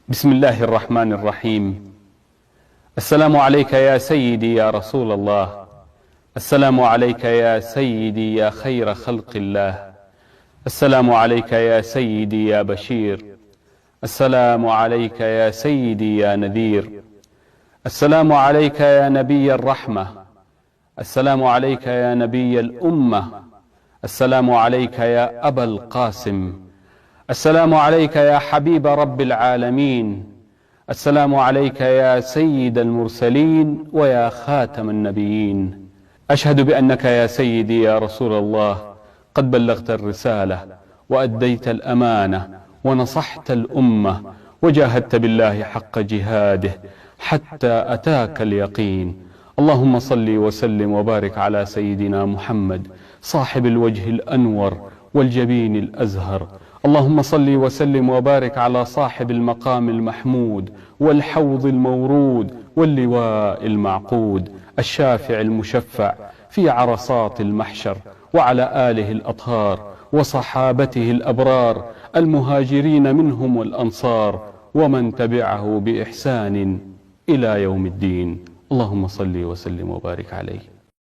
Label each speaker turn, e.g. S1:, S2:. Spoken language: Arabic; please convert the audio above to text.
S1: بسم الله الرحمن الرحيم. السلام عليك يا سيدي يا رسول الله. السلام عليك يا سيدي يا خير خلق الله. السلام عليك يا سيدي يا بشير. السلام عليك يا سيدي يا نذير. السلام عليك يا نبي الرحمة. السلام عليك يا نبي الأمة. السلام عليك يا أبا القاسم. السلام عليك يا حبيب رب العالمين. السلام عليك يا سيد المرسلين ويا خاتم النبيين. أشهد بأنك يا سيدي يا رسول الله قد بلغت الرسالة وأديت الأمانة ونصحت الأمة وجاهدت بالله حق جهاده حتى أتاك اليقين. اللهم صل وسلم وبارك على سيدنا محمد صاحب الوجه الأنور والجبين الأزهر. اللهم صل وسلم وبارك على صاحب المقام المحمود والحوض المورود واللواء المعقود الشافع المشفع في عرصات المحشر، وعلى آله الأطهار وصحابته الأبرار المهاجرين منهم والأنصار ومن تبعه بإحسان إلى يوم الدين. اللهم صل وسلم وبارك عليه.